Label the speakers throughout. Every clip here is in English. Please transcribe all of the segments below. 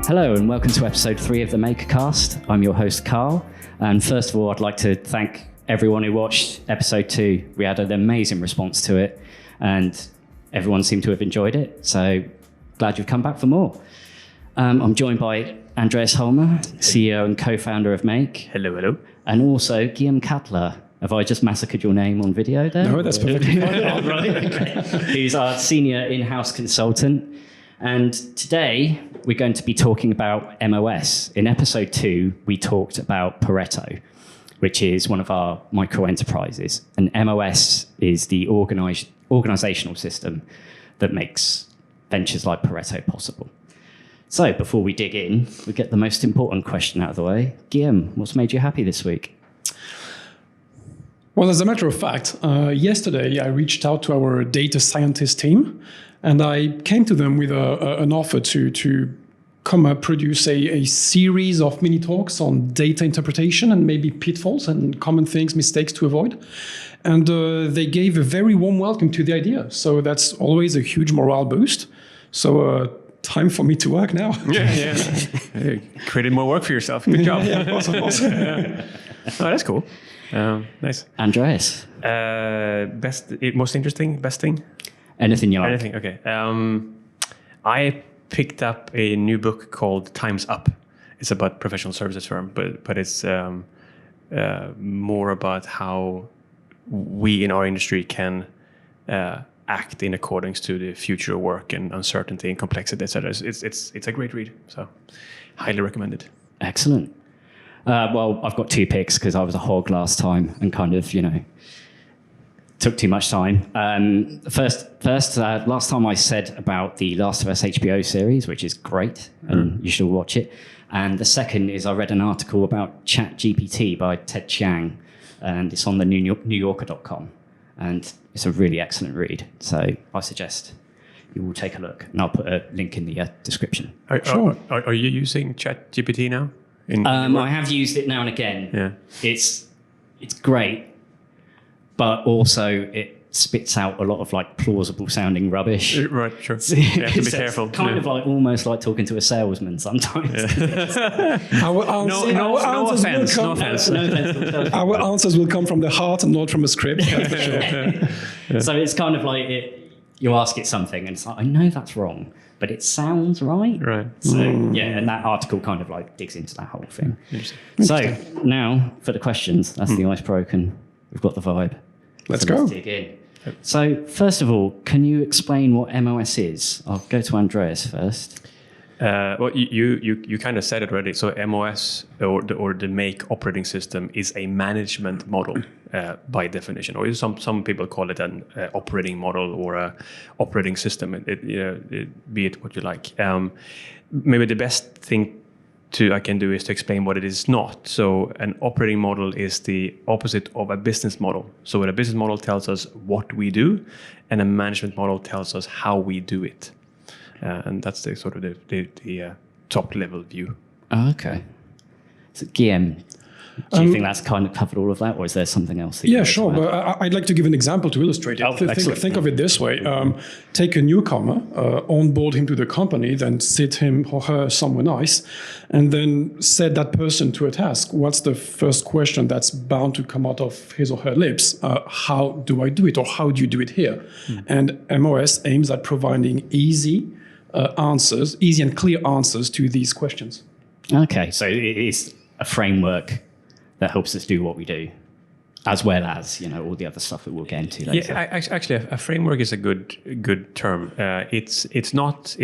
Speaker 1: Hello and welcome to episode 3 of the MAQErCAST. I'm your host, Carl. And first of all, I'd like to thank everyone who watched episode 2. We had an amazing response to it and everyone seemed to have enjoyed it. So glad you've come back for more. I'm joined by Andreas Holmer, CEO and co-founder of MAQE.
Speaker 2: Hello, hello.
Speaker 1: And also Guillem Catlla. Have I just massacred your name on video there?
Speaker 3: No, that's perfectly fine.
Speaker 1: Oh, right, okay. Who's our senior in-house consultant. And today we're going to be talking about mOS. In episode 2, we talked about Pareto, which is one of our micro enterprises. And mOS is the organizational system that makes ventures like Pareto possible. So before we dig in, we get the most important question out of the way. Guillem, what's made you happy this week?
Speaker 3: Well, as a matter of fact, yesterday I reached out to our data scientist team and I came to them with an offer to come up, produce a series of mini talks on data interpretation and maybe pitfalls and common things, mistakes to avoid. And they gave a very warm welcome to the idea. So that's always a huge morale boost. So time for me to work now.
Speaker 2: Yeah. Hey, created more work for yourself. Good job.
Speaker 3: Yeah, awesome.
Speaker 2: Oh, that's cool. Nice.
Speaker 1: Andreas?
Speaker 2: Most interesting, best thing?
Speaker 1: Anything you like.
Speaker 2: Anything, okay. I picked up a new book called Time's Up. It's about professional services firm, but it's more about how we in our industry can act in accordance to the future of work and uncertainty and complexity, etc. It's a great read, so highly recommend it.
Speaker 1: Excellent. Well, I've got 2 picks because I was a hog last time and kind of, took too much time. Last time I said about the Last of Us HBO series, which is great, and you should watch it. And the second is I read an article about ChatGPT by Ted Chiang, and it's on the newyorker.com. And it's a really excellent read. So I suggest you will take a look. And I'll put a link in the description.
Speaker 2: Are you using ChatGPT now?
Speaker 1: I have used it now and again.
Speaker 2: Yeah.
Speaker 1: It's great, but also it spits out a lot of plausible sounding rubbish.
Speaker 2: Right, sure. You have to be careful.
Speaker 1: It's kind of almost like talking to a salesman sometimes.
Speaker 2: Yeah.
Speaker 3: No offense. Our answers will come from the heart and not from a script.
Speaker 1: Yeah. So it's kind of like you ask it something and it's like, I know that's wrong, but it sounds right.
Speaker 2: Right.
Speaker 1: So yeah, and that article kind of digs into that whole thing. So now for the questions, that's the ice broken. We've got the vibe.
Speaker 3: Let's go.
Speaker 1: Dig in. So first of all, can you explain what mOS is? I'll go to Andreas first.
Speaker 2: Well, you kind of said it already. So MOS or the MAQE operating system is a management model by definition, or some people call it an operating model or a operating system. Be it what you like. Maybe the best thing I can do is to explain what it is not. So an operating model is the opposite of a business model. So a business model tells us what we do, and a management model tells us how we do it. And that's the sort of the top level view.
Speaker 1: Oh, okay. So Guillem, do you think that's kind of covered all of that, or is there something else?
Speaker 3: Yeah, sure. But I'd like to give an example to illustrate it.
Speaker 1: Oh,
Speaker 3: think of it this way. Take a newcomer, onboard him to the company, then sit him or her somewhere nice, and then set that person to a task. What's the first question that's bound to come out of his or her lips? How do I do it, or how do you do it here? And MOS aims at providing easy and clear answers to these questions.
Speaker 1: Okay, so it is a framework that helps us do what we do, as well as all the other stuff that we'll get into later.
Speaker 2: Yeah, actually, a framework is a good term. It's not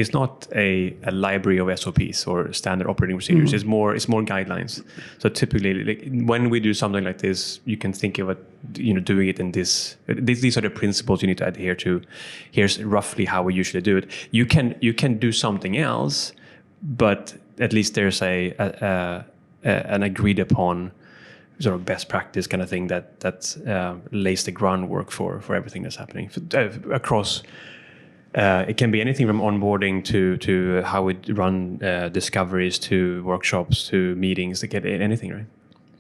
Speaker 2: a library of SOPs or standard operating procedures. It's more guidelines. So typically, when we do something like this, you can think of it, doing it in this. These are the principles you need to adhere to. Here's roughly how we usually do it. You can do something else, but at least there's an agreed upon sort of best practice kind of thing that lays the groundwork for everything that's happening across. It can be anything from onboarding to how we run discoveries to workshops to meetings. To get anything, right?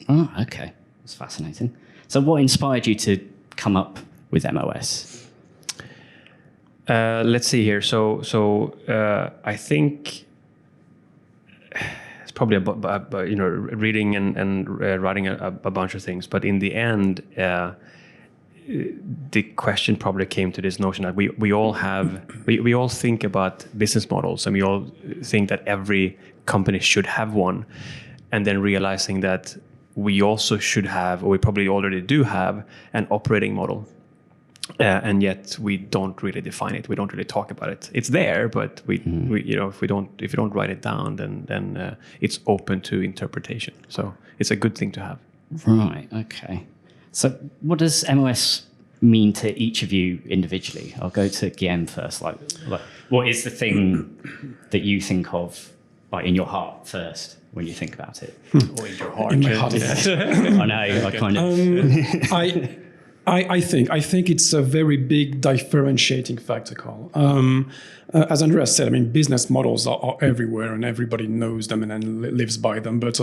Speaker 1: Oh, okay, that's fascinating. So, what inspired you to come up with MOS?
Speaker 2: Let's see here. So I think probably reading and writing a bunch of things. But in the end, the question probably came to this notion that we all think about business models, and we all think that every company should have one, and then realizing that we also should have, or we probably already do have, an operating model. And yet we don't really define it. We don't really talk about it. It's there, but we if you don't write it down, then it's open to interpretation. So it's a good thing to have.
Speaker 1: Right. Okay. So what does MOS mean to each of you individually? I'll go to Guillem first. Like, what is the thing that you think of, like, in your heart first when you think about it?
Speaker 2: Or in your heart?
Speaker 3: In my heart.
Speaker 1: I know. I kind of.
Speaker 3: I think it's a very big differentiating factor, Carl. As Andreas said, I mean, business models are everywhere and everybody knows them and lives by them. But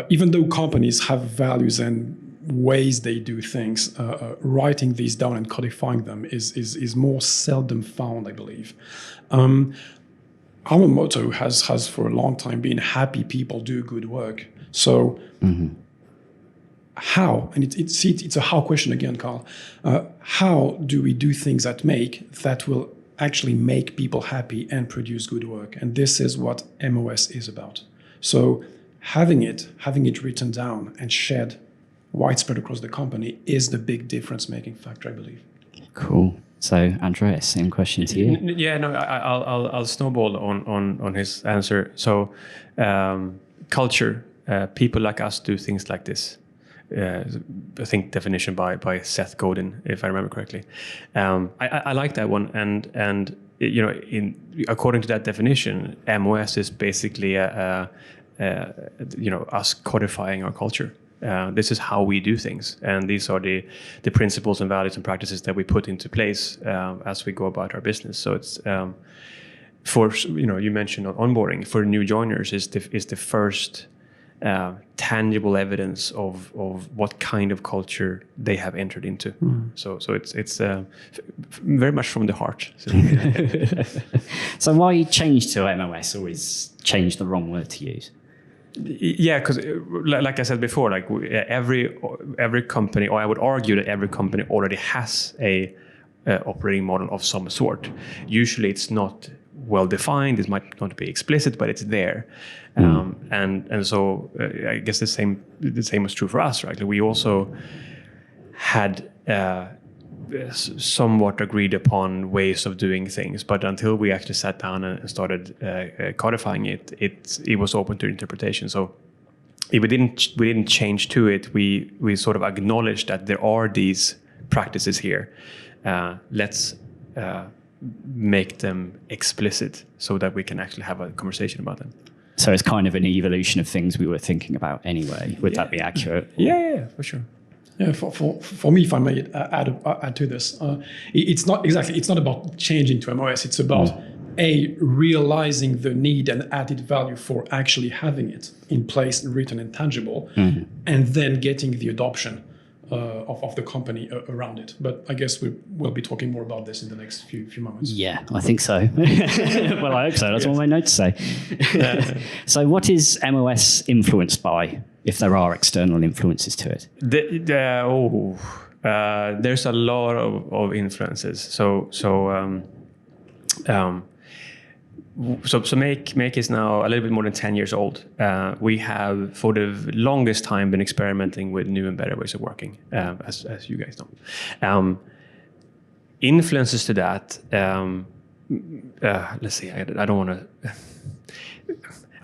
Speaker 3: even though companies have values and ways they do things, writing these down and codifying them is more seldom found, I believe. Our motto has for a long time been happy people do good work. So how, and it's a how question again, Carl, how do we do things at MAQE that will actually make people happy and produce good work? And this is what MOS is about. So having it written down and shared widespread across the company is the big difference-making factor, I believe.
Speaker 1: Cool. So, Andreas, same question to you.
Speaker 2: Yeah, no, I'll snowball on his answer. So, culture, people like us do things like this. I think definition by Seth Godin, if I remember correctly. I like that one, and according to that definition, MOS is basically us codifying our culture. This is how we do things, and these are the principles and values and practices that we put into place as we go about our business. So it's for you mentioned onboarding for new joiners is the first tangible evidence of what kind of culture they have entered into. So it's very much from the heart.
Speaker 1: So why change to MOS, or is change the wrong word to use?
Speaker 2: Yeah, because like I said before, like every company, or I would argue that every company already has a operating model of some sort. Usually it's not well defined, it might not be explicit, but it's there. And so I guess the same was true for us, right? We also had somewhat agreed upon ways of doing things, but until we actually sat down and started codifying it was open to interpretation. So if we didn't change to it, we sort of acknowledged that there are these practices here. Let's make them explicit so that we can actually have a conversation about them.
Speaker 1: So it's kind of an evolution of things we were thinking about anyway. Would that be accurate?
Speaker 2: Yeah, for sure.
Speaker 3: Yeah, for me, if I may add to this, it's not about changing to MOS. It's about realizing the need and added value for actually having it in place, written and tangible, and then getting the adoption of the company around it. But I guess we'll be talking more about this in the next few moments.
Speaker 1: Yeah, I think so. Well, I hope so. That's what my notes say. So what is MOS influenced by, if there are external influences to it?
Speaker 2: There's a lot of influences. So MAQE is now a little bit more than 10 years old. We have, for the longest time, been experimenting with new and better ways of working, as you guys know. Influences to that, let's see, I don't want to...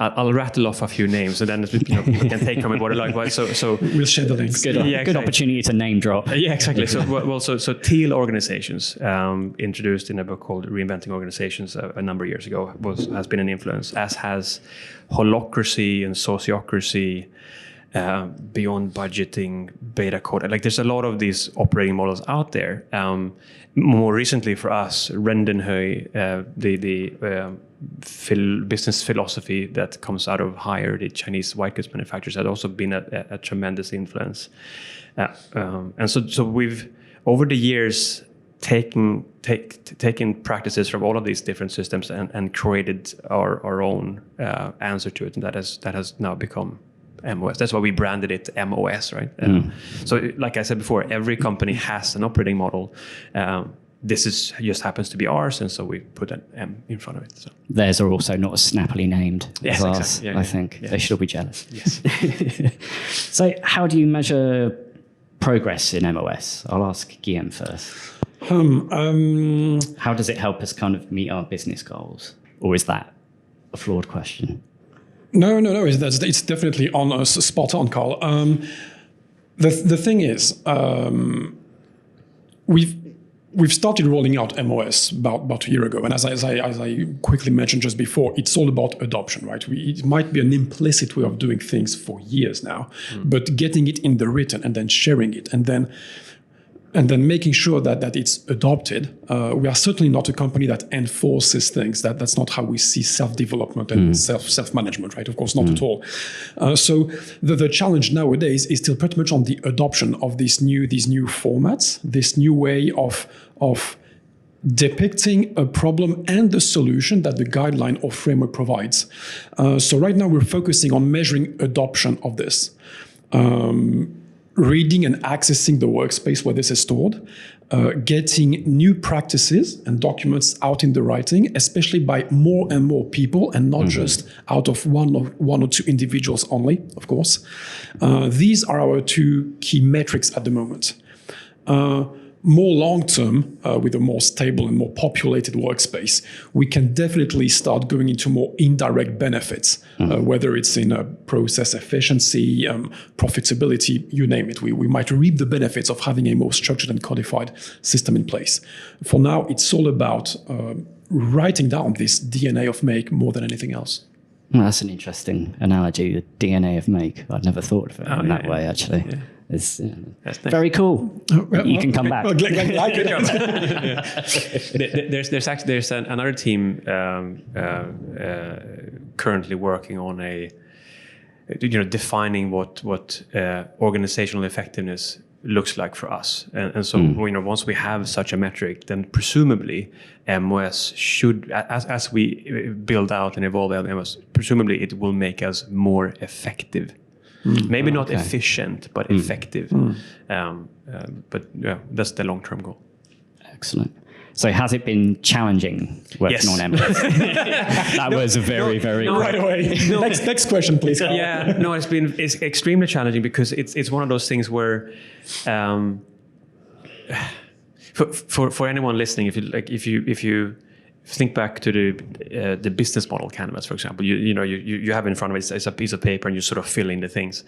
Speaker 2: I'll rattle off a few names, and then we can take from it what I like. So
Speaker 3: we'll share the links.
Speaker 1: Good opportunity to name drop.
Speaker 2: Yeah, exactly. So teal organizations, introduced in a book called Reinventing Organizations a number of years ago, has been an influence, as has holocracy and sociocracy, beyond budgeting, beta code. Like there's a lot of these operating models out there. More recently for us, Rendenhøi, the business philosophy that comes out of Haier, the Chinese white goods manufacturers, has also been a tremendous influence. And so we've, over the years, taken practices from all of these different systems and created our own answer to it, and that has now become MOS. That's why we branded it MOS, right? So, like I said before, every company has an operating model. This just happens to be ours, and so we put an M in front of it. So
Speaker 1: theirs are also not as snappily named as ours.
Speaker 2: Exactly.
Speaker 1: I think they should all be jealous.
Speaker 2: Yes.
Speaker 1: So, how do you measure progress in MOS? I'll ask Guillem first. How does it help us kind of meet our business goals, or is that a flawed question?
Speaker 3: No. It's definitely on us, spot on, Carl. The thing is, we've started rolling out MOS about a year ago, and as I quickly mentioned just before, it's all about adoption, right? It might be an implicit way of doing things for years now, but getting it in the written and then sharing it, and then making sure that it's adopted. We are certainly not a company that enforces things. That's not how we see self-development and self-management, right? Of course, not at all. So the challenge nowadays is still pretty much on the adoption of these new formats, this new way of depicting a problem and the solution that the guideline or framework provides. So right now we're focusing on measuring adoption of this. Reading and accessing the workspace where this is stored, getting new practices and documents out in the writing, especially by more and more people and not just out of one or two individuals only, of course. These are our two key metrics at the moment. More long-term, with a more stable and more populated workspace, we can definitely start going into more indirect benefits, whether it's in process efficiency, profitability, you name it. We might reap the benefits of having a more structured and codified system in place. For now, it's all about writing down this DNA of MAQE more than anything else.
Speaker 1: Well, that's an interesting analogy, the DNA of MAQE. I'd never thought of it in that way, actually. Yeah. It's very cool. You can come back.
Speaker 2: There's another team currently working on defining what organizational effectiveness looks like for us, and so once we have such a metric, then presumably MOS should, as we build out and evolve MOS, presumably it will make us more effective. Maybe not efficient, but effective. But yeah, that's the long-term goal.
Speaker 1: Excellent. So has it been challenging working on MOS? That was very
Speaker 3: right away. Next question, please.
Speaker 2: Yeah, no, it's extremely challenging because it's one of those things where, for anyone listening, if you think back to the business model canvas, for example, you have in front of it, it's a piece of paper and you sort of fill in the things,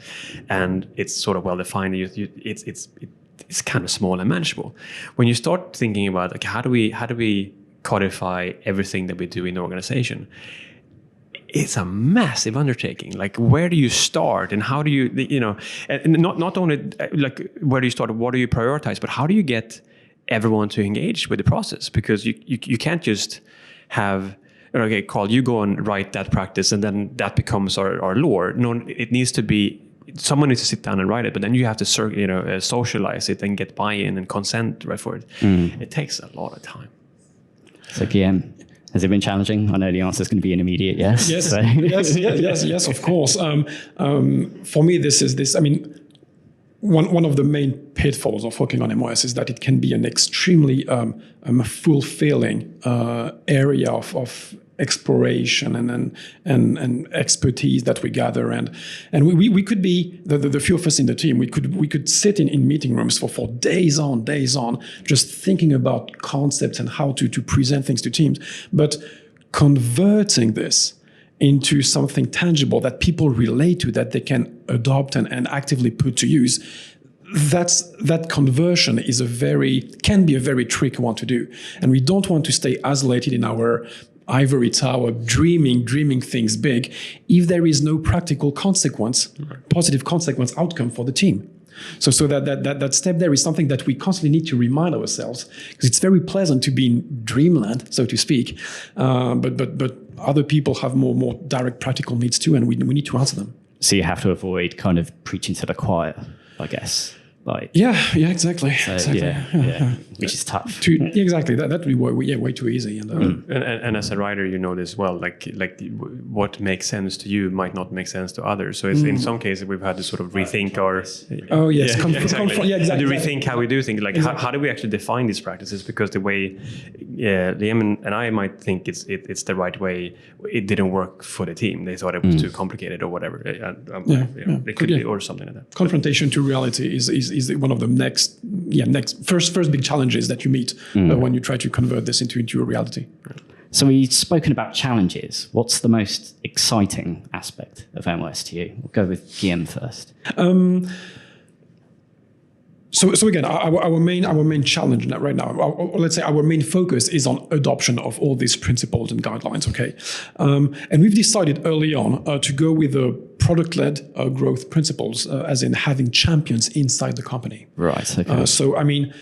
Speaker 2: and it's sort of well defined. It's kind of small and manageable. When you start thinking about like how do we codify everything that we do in the organization, it's a massive undertaking. Like, where do you start, and how do you and not only like where do you start, what do you prioritize, but how do you get everyone to engage with the process? Because you can't just have, okay, Carl, you go and write that practice and then that becomes our lore. No, it needs to be, someone needs to sit down and write it, but then you have to socialize it and get buy-in and consent right for it. It takes a lot of time.
Speaker 1: So Guillem, has it been challenging? I know the answer is going to be an immediate yes.
Speaker 3: Yes,
Speaker 1: so.
Speaker 3: yes, of course. For me, this. I mean, one of the main pitfalls of working on MOS is that it can be an extremely fulfilling area of exploration and expertise that we gather, and we could be the few of us in the team. We could sit in meeting rooms for days on, just thinking about concepts and how to present things to teams, but converting this into something tangible that people relate to, that they can adopt and actively put to use. That conversion can be a very tricky one to do. And we don't want to stay isolated in our ivory tower, dreaming things big, if there is no practical consequence, positive consequence outcome for the team. So that step there is something that we constantly need to remind ourselves, because it's very pleasant to be in dreamland, so to speak, but other people have more direct practical needs too, and we need to answer them.
Speaker 1: So you have to avoid kind of preaching to the choir, I guess. Like,
Speaker 3: Yeah, exactly. Exactly.
Speaker 1: yeah, which is tough.
Speaker 3: Exactly. That would be way too easy.
Speaker 2: And as a writer, you know this well. Like what makes sense to you might not make sense to others. So it's in some cases we've had to sort of rethink our.
Speaker 3: Oh yes,
Speaker 2: exactly.
Speaker 3: exactly.
Speaker 2: To rethink how we do things. Like how do we actually define these practices? Because the way Liam and I might think it's the right way, it didn't work for the team. They thought it was too complicated or whatever. It could be or something like that.
Speaker 3: Confrontation to reality is one of the next first big challenges that you meet when you try to convert this into a reality.
Speaker 1: So we've spoken about challenges. What's the most exciting aspect of MOS to you? We'll go with Guillem first.
Speaker 3: So again, our main challenge right now, or let's say our main focus is on adoption of all these principles and guidelines. Okay, and we've decided early on to go with the product-led growth principles, as in having champions inside the company.
Speaker 1: Right. Okay.
Speaker 3: So I mean,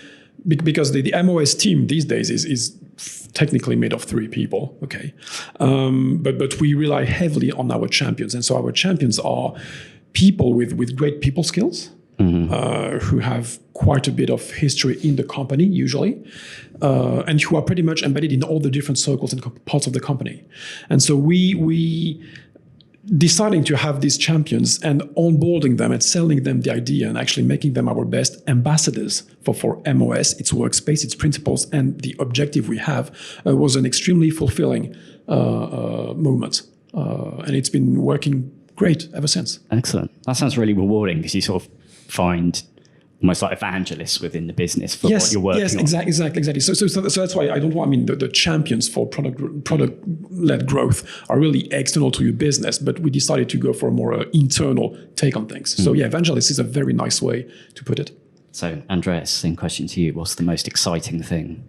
Speaker 3: because the MOS team these days is technically made of 3 people. Okay, but we rely heavily on our champions, and so our champions are people with great people skills. Who have quite a bit of history in the company, usually, and who are pretty much embedded in all the different circles and parts of the company. And so we deciding to have these champions and onboarding them and selling them the idea and actually making them our best ambassadors for MOS, its workspace, its principles, and the objective we have was an extremely fulfilling moment. And it's been working great ever since.
Speaker 1: Excellent. That sounds really rewarding because you sort of find almost like evangelists within the business for what you're working on.
Speaker 3: Yes, exactly. So that's why the champions for product-led growth are really external to your business, but we decided to go for a more internal take on things. So evangelist is a very nice way to put it.
Speaker 1: So Andreas, same question to you. What's the most exciting thing?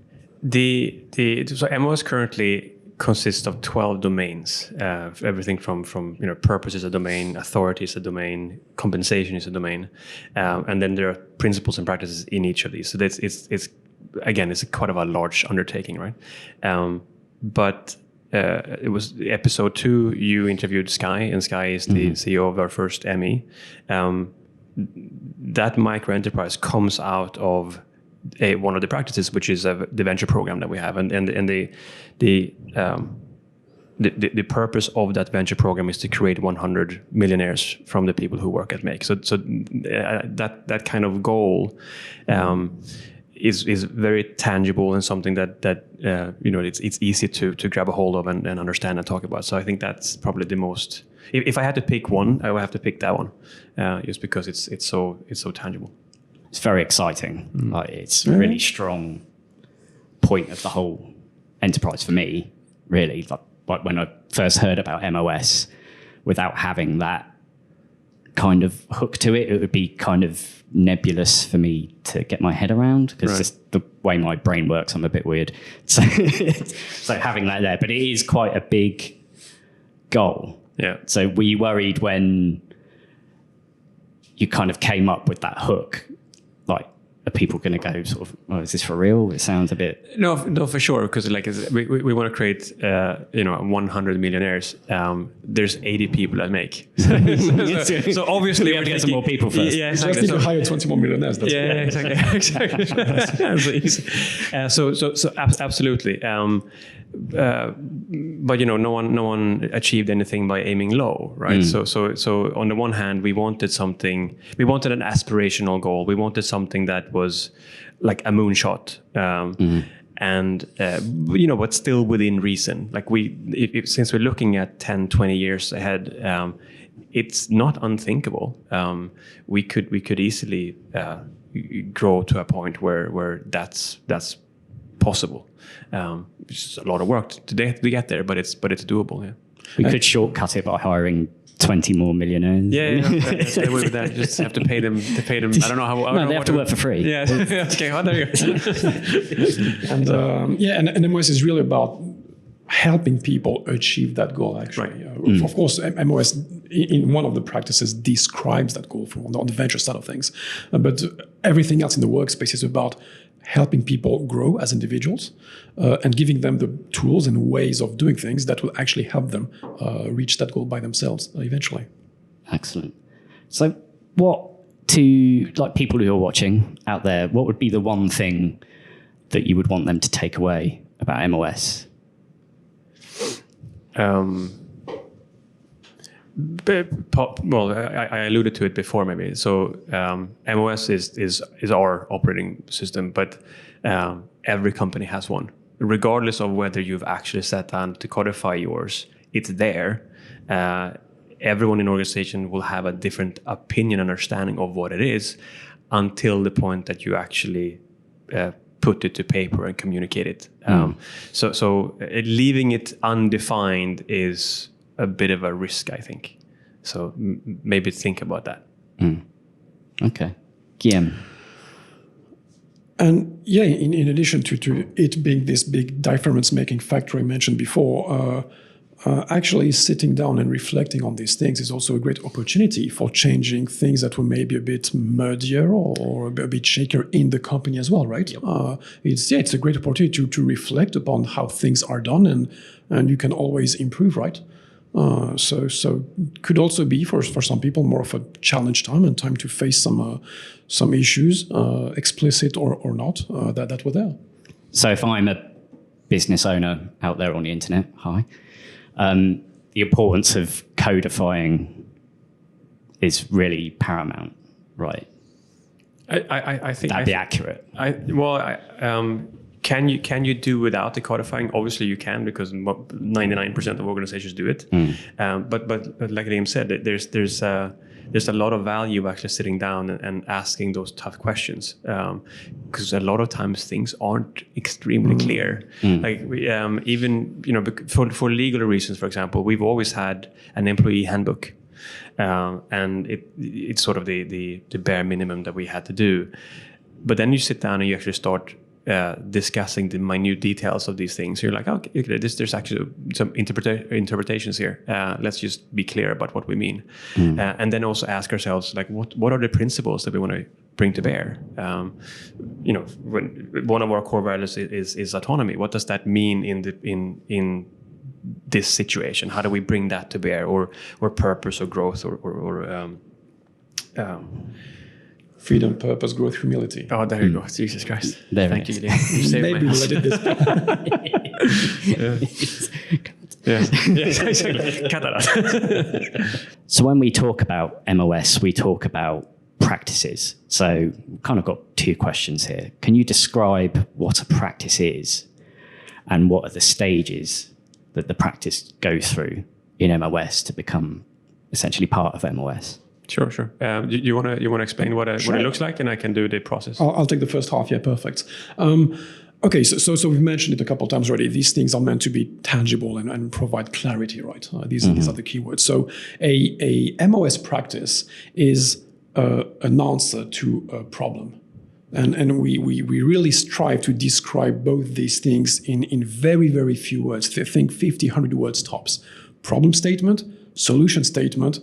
Speaker 2: So MOS currently consists of 12 domains. Everything from purpose is a domain, authority is a domain, compensation is a domain, and then there are principles and practices in each of these. So it's quite of a large undertaking, right? But it was episode 2. You interviewed Sky, and Sky is the CEO of our first ME. That micro enterprise comes out of one of the practices, which is the venture program that we have, and the purpose of that venture program is to create 100 millionaires from the people who work at MAQE. So that kind of goal is very tangible and something that it's easy to grab a hold of and understand and talk about. So I think that's probably the most. If I had to pick one, I would have to pick that one, just because it's so tangible.
Speaker 1: It's very exciting. Like, it's a really strong point of the whole enterprise for me, really. Like when I first heard about MOS, without having that kind of hook to it, it would be kind of nebulous for me to get my head around, because just the way my brain works, I'm a bit weird. So having that there, but it is quite a big goal.
Speaker 2: Yeah.
Speaker 1: So were you worried when you kind of came up with that hook? Like, are people going to go sort of, oh, is this for real? It sounds a bit...
Speaker 2: No, for sure, because we want to create 100 millionaires. There's 80 at MAQE. so obviously
Speaker 1: we have to get some more people first.
Speaker 2: Yeah,
Speaker 3: exactly. Just need to hire 20 more millionaires. That's
Speaker 2: exactly. That's easy. So absolutely. But no one achieved anything by aiming low, right? So on the one hand, we wanted an aspirational goal. We wanted something that was like a moonshot, and but still within reason. Like since we're looking at 10, 20 years ahead, it's not unthinkable. We could easily grow to a point where that's possible. It's just a lot of work to get there, but it's doable. Yeah,
Speaker 1: we could shortcut it by hiring 20 more millionaires.
Speaker 2: Yeah. Stay with that. Just have to pay them. I don't know how.
Speaker 1: No, they have to work for free.
Speaker 2: Yeah. Okay. Well, there you go.
Speaker 3: And MOS is really about helping people achieve that goal. Actually, right. Of course, MOS in one of the practices describes that goal on the venture side of things, but everything else in the workspace is about helping people grow as individuals and giving them the tools and ways of doing things that will actually help them reach that goal by themselves eventually.
Speaker 1: Excellent. So what to like people who are watching out there, what would be the one thing that you would want them to take away about MOS?
Speaker 2: Well, I alluded to it before, maybe. So MOS is our operating system, but every company has one, regardless of whether you've actually sat down to codify yours. It's there. Everyone in the organization will have a different opinion, understanding of what it is, until the point that you actually put it to paper and communicate it. So leaving it undefined is a bit of a risk, I think. So maybe think about that.
Speaker 1: Okay. Guillem.
Speaker 3: And yeah, in addition to it being this big difference-making factor I mentioned before, actually sitting down and reflecting on these things is also a great opportunity for changing things that were maybe a bit muddier or a bit shakier in the company as well, right? Yep. It's a great opportunity to reflect upon how things are done, and you can always improve, right? So it could also be for some people more of a challenge time and time to face some issues, explicit or not, that were there.
Speaker 1: So if I'm a business owner out there on the internet, hi, the importance of codifying is really paramount, right?
Speaker 2: I think
Speaker 1: that'd be accurate.
Speaker 2: Can you do without the codifying? Obviously you can, because 99% of organizations do it. But like Liam said, there's a lot of value actually sitting down and asking those tough questions, because a lot of times things aren't extremely clear. Like even for legal reasons, for example, we've always had an employee handbook. And it's sort of the bare minimum that we had to do. But then you sit down and you actually start discussing the minute details of these things. You're like, okay, there's actually some interpretations here. Let's just be clear about what we mean. And then also ask ourselves, like, what are the principles that we want to bring to bear? When one of our core values is autonomy. What does that mean in this situation? How do we bring that to bear, or purpose, or growth, or
Speaker 3: freedom, purpose, growth, humility.
Speaker 2: Oh, there you go. Jesus Christ.
Speaker 1: Thank
Speaker 2: you. You saved
Speaker 3: Maybe
Speaker 2: my
Speaker 3: we'll edit this.
Speaker 2: Yes, exactly. Cut that out.
Speaker 1: So when we talk about MOS, we talk about practices. So we've kind of got two questions here. Can you describe what a practice is, and what are the stages that the practice goes through in MOS to become essentially part of MOS?
Speaker 2: Sure. You want to explain what it looks like, and I can do the process.
Speaker 3: I'll take the first half. Yeah, perfect. Okay, so we've mentioned it a couple of times already. These things are meant to be tangible and provide clarity, right? These are the keywords. So a MOS practice is an answer to a problem. And we really strive to describe both these things in very, very few words. Think 50, 100 words tops. Problem statement, solution statement,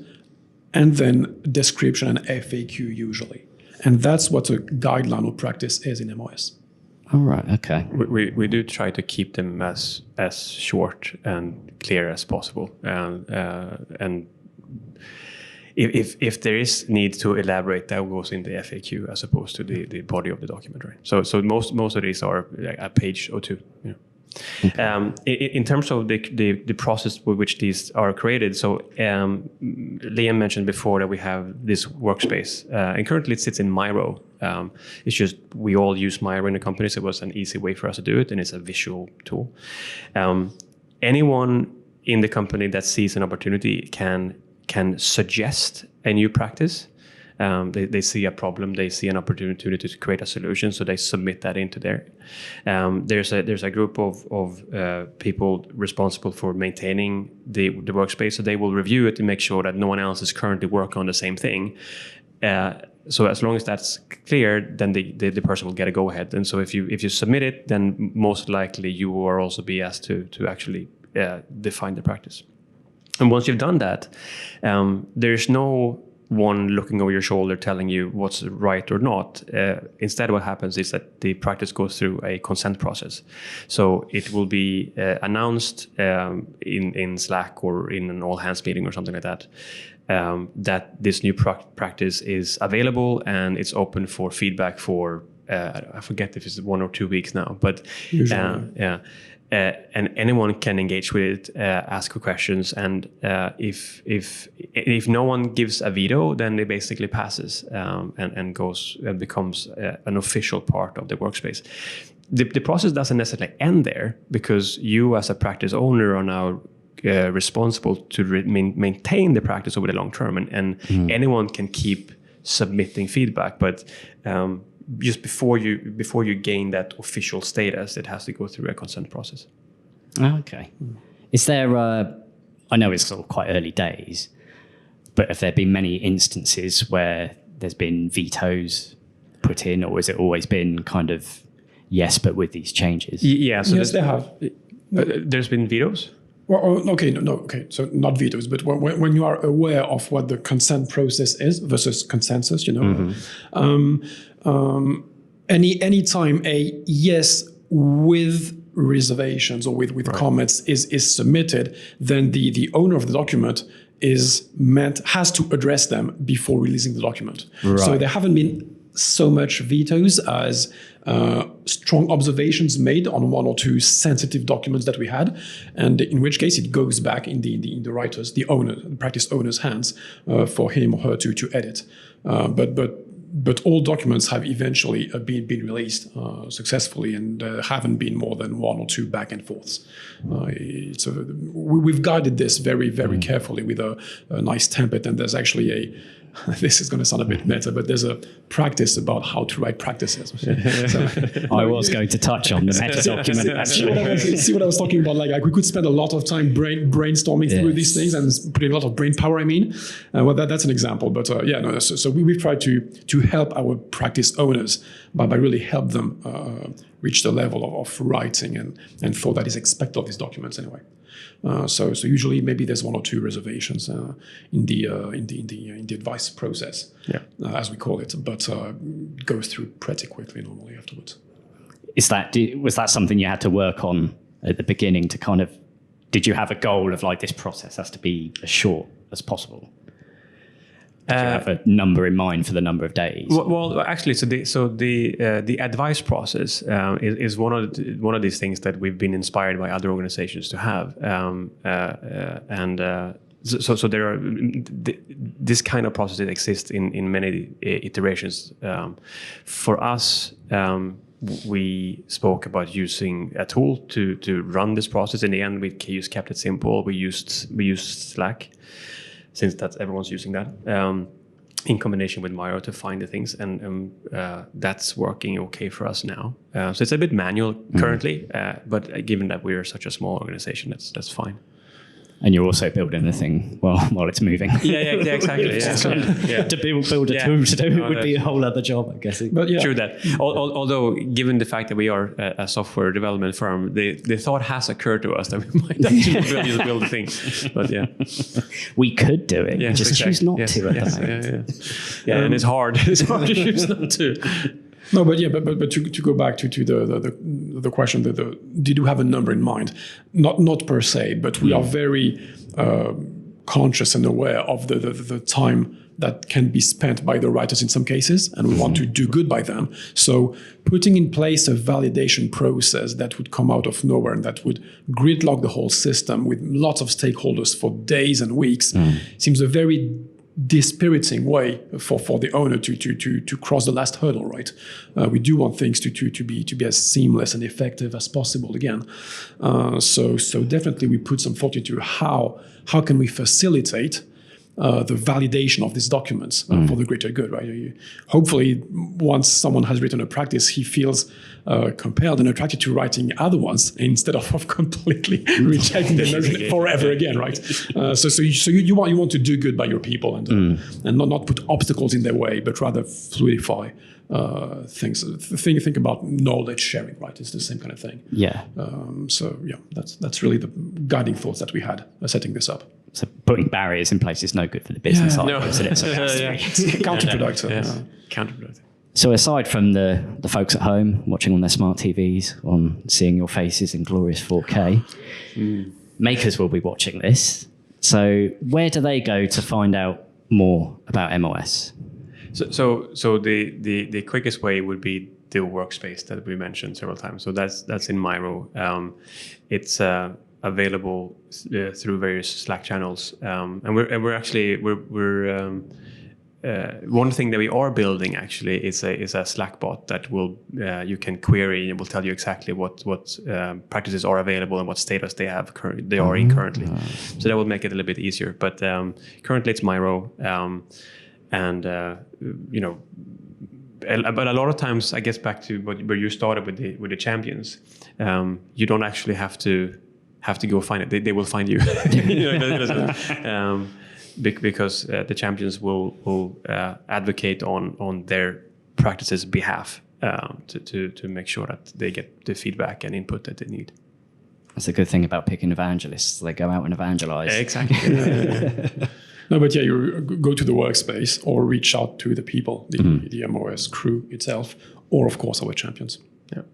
Speaker 3: and then description and FAQ usually. And that's what a guideline or practice is in MOS.
Speaker 1: All right, okay.
Speaker 2: We do try to keep them as short and clear as possible. And if there is need to elaborate, that goes in the FAQ as opposed to the body of the document, right? So most of these are a page or two. Yeah. Okay. In terms of the process with which these are created, so Liam mentioned before that we have this workspace, and currently it sits in Miro. It's just we all use Miro in the company, so it was an easy way for us to do it, and it's a visual tool. Anyone in the company that sees an opportunity can suggest a new practice. They see a problem, they see an opportunity to create a solution, so they submit that into there. There's a group of people responsible for maintaining the workspace, so they will review it to make sure that no one else is currently working on the same thing. So as long as that's clear, then the person will get a go ahead. And so if you submit it, then most likely you will also be asked to actually define the practice. And once you've done that, there's no one looking over your shoulder telling you what's right or not. Instead, what happens is that the practice goes through a consent process. So it will be announced in Slack or in an all-hands meeting or something like that. that this new practice is available and it's open for feedback for I forget if it's 1 or 2 weeks now, but and anyone can engage with it, ask questions, and if no one gives a veto, then it basically passes and goes and becomes an official part of the workspace. The process doesn't necessarily end there, because you as a practice owner are now responsible to maintain the practice over the long term, and anyone can keep submitting feedback, but just before you gain that official status, it has to go through a consent process.
Speaker 1: Okay. Is there, I know it's sort of quite early days, but have there been many instances where there's been vetoes put in, or has it always been kind of yes, but with these changes?
Speaker 2: Yeah. So
Speaker 3: yes, they have.
Speaker 2: There's been vetoes?
Speaker 3: Well, okay, okay. So not vetoes, but when you are aware of what the consent process is versus consensus, any time a yes with reservations or with comments is submitted, then the owner of the document has to address them before releasing the document.
Speaker 1: Right.
Speaker 3: So there haven't been so much vetoes as strong observations made on 1 or 2 sensitive documents that we had, and in which case it goes back in the writer's, the practice owner's hands for him or her to edit. But all documents have eventually been released successfully, and haven't been more than 1 or 2 back and forths. We've guided this very, very carefully with a nice template, and there's actually this is going to sound a bit meta, but there's a practice about how to write practices.
Speaker 1: I was going to touch on the meta document, actually.
Speaker 3: See what I was talking about? Like we could spend a lot of time brainstorming through these things and putting a lot of brain power, well, that's an example. But so we've tried to help our practice owners by really help them reach the level of writing and thought that is expected of these documents anyway. So usually maybe there's 1 or 2 reservations in the advice process, as we call it, but goes through pretty quickly normally afterwards.
Speaker 1: Was that something you had to work on at the beginning to kind of? Did you have a goal of like this process has to be as short as possible? Do you have a number in mind for the number of days?
Speaker 2: Well, actually, the advice process is one of these things that we've been inspired by other organizations to have, so there are this kind of process that exists in many iterations. For us, we spoke about using a tool to run this process. In the end, we kept it simple. We used Slack, since everyone's using that, in combination with Miro to find the things, and that's working okay for us now. So it's a bit manual currently, but given that we are such a small organization, that's fine.
Speaker 1: And you're also building the thing while it's moving.
Speaker 2: Yeah, exactly.
Speaker 1: To build a tool to do it would be a whole other job, I guess.
Speaker 3: But
Speaker 2: True that. Although, given the fact that we are a software development firm, the thought has occurred to us that we might actually build a thing. But
Speaker 1: we could do it.
Speaker 2: Yes,
Speaker 1: just choose not to.
Speaker 2: And it's hard. It's hard to choose not to.
Speaker 3: No, but to go back to the question, did you have a number in mind? Not per se, but we are very conscious and aware of the time that can be spent by the writers in some cases, and we want to do good by them. So putting in place a validation process that would come out of nowhere and that would gridlock the whole system with lots of stakeholders for days and weeks seems a very dispiriting way for the owner to cross the last hurdle, right? We do want things to be as seamless and effective as possible again. So definitely we put some thought into how can we facilitate the validation of these documents for the greater good, right? Hopefully, once someone has written a practice, he feels compelled and attracted to writing other ones instead of completely rejecting them forever again, right? So you want to do good by your people and not put obstacles in their way, but rather fluidify things. Think about knowledge sharing, right? It's the same kind of thing.
Speaker 1: Yeah.
Speaker 3: That's really the guiding thoughts that we had setting this up.
Speaker 1: So putting barriers in place is no good for the business side, isn't it? So it has to be.
Speaker 3: Counterproductive.
Speaker 2: Counterproductive.
Speaker 1: So aside from the folks at home watching on their smart TVs, on seeing your faces in glorious 4K, makers will be watching this. So where do they go to find out more about MOS?
Speaker 2: So the quickest way would be the workspace that we mentioned several times. So that's in Miro. It's available through various Slack channels, and we're actually one thing that we are building actually is a Slack bot that will you can query and it will tell you exactly what practices are available and what status they are in currently. So that will make it a little bit easier. But currently it's Miro, and but a lot of times I guess back to where you started with the champions, you don't actually have to go find it. They will find you. Because the champions will advocate on their practices' behalf to make sure that they get the feedback and input that they need.
Speaker 1: That's a good thing about picking evangelists. They go out and evangelize.
Speaker 2: Exactly.
Speaker 3: No, but yeah, you go to the workspace or reach out to the people, the MOS crew itself, or of course our champions. Yeah.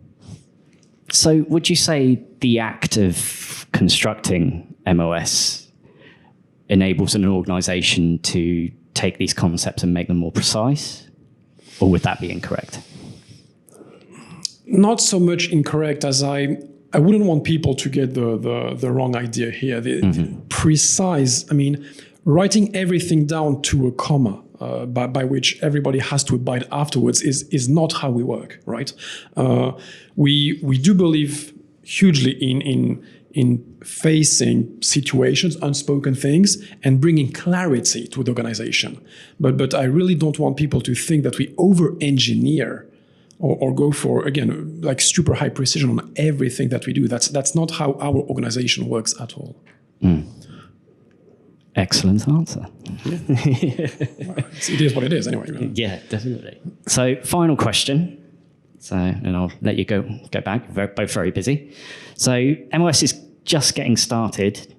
Speaker 1: So would you say the act of constructing MOS enables an organization to take these concepts and make them more precise? Or would that be incorrect?
Speaker 3: Not so much incorrect as I wouldn't want people to get the wrong idea here. The precise, I mean, writing everything down to a comma by which everybody has to abide afterwards is not how we work, right? We do believe hugely in facing situations, unspoken things, and bringing clarity to the organization. But I really don't want people to think that we over-engineer or go for, again, like super high precision on everything that we do. That's not how our organization works at all.
Speaker 1: Excellent answer.
Speaker 3: Yeah. Well, it is what it is anyway.
Speaker 1: Yeah, definitely. So final question. So, and I'll let you go back. We're both very busy. So MOS is just getting started.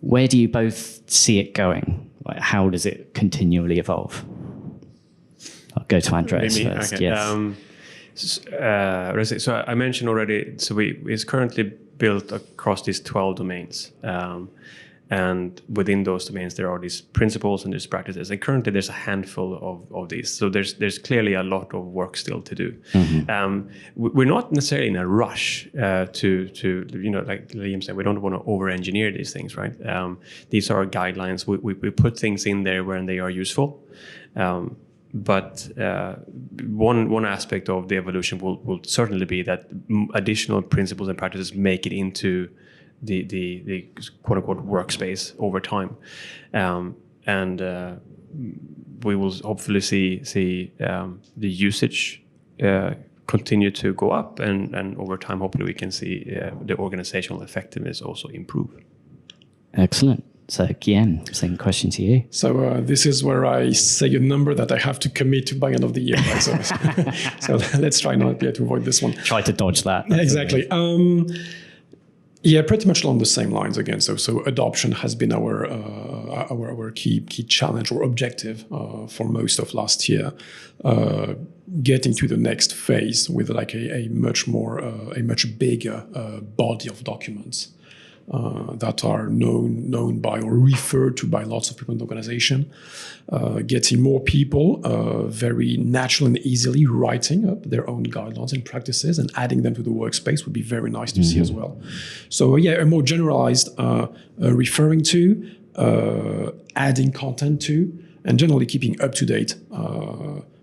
Speaker 1: Where do you both see it going? Like, how does it continually evolve? I'll go to Andreas first.
Speaker 2: Okay.
Speaker 1: Yes.
Speaker 2: So I mentioned already, so it's currently built across these 12 domains. And within those domains, there are these principles and there's practices. And currently, there's a handful of these. So there's clearly a lot of work still to do. We're not necessarily in a rush to like Liam said, we don't want to over-engineer these things, right? These are guidelines. We put things in there when they are useful. But one aspect of the evolution will certainly be that additional principles and practices make it into the quote unquote workspace over time, and we will hopefully see the usage continue to go up, and over time hopefully we can see the organizational effectiveness also improve.
Speaker 1: Excellent. So Guillem, same question to you.
Speaker 3: So this is where I say a number that I have to commit to by end of the year. Right? So let's try not to avoid this one.
Speaker 1: Try to dodge that.
Speaker 3: Exactly. Yeah, pretty much along the same lines again. So adoption has been our key challenge or objective for most of last year. Getting to the next phase with like a much bigger body of documents that are known by or referred to by lots of people in the organization. Getting more people very naturally and easily writing up their own guidelines and practices and adding them to the workspace would be very nice to see as well. So yeah, a more generalized referring to, adding content to, and generally keeping up to date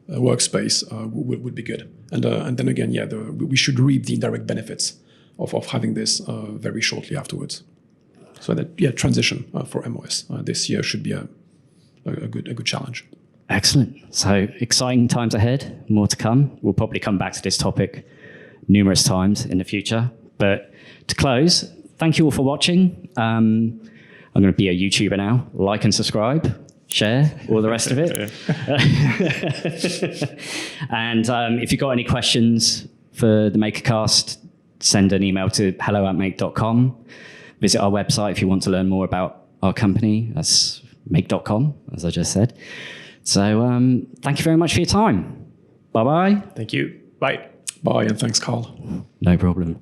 Speaker 3: workspace would be good. And then again, yeah, we should reap the indirect benefits of having this very shortly afterwards. So that, yeah, transition for MOS this year should be a good challenge.
Speaker 1: Excellent. So exciting times ahead, more to come. We'll probably come back to this topic numerous times in the future. But to close, thank you all for watching. I'm going to be a YouTuber now. Like and subscribe, share, all the rest of it. And if you've got any questions for the MAQErCAST, send an email to hello@make.com. Visit our website if you want to learn more about our company. That's make.com, as I just said. So thank you very much for your time. Bye-bye.
Speaker 2: Thank you. Bye.
Speaker 3: Bye, and thanks, Carl.
Speaker 1: No problem.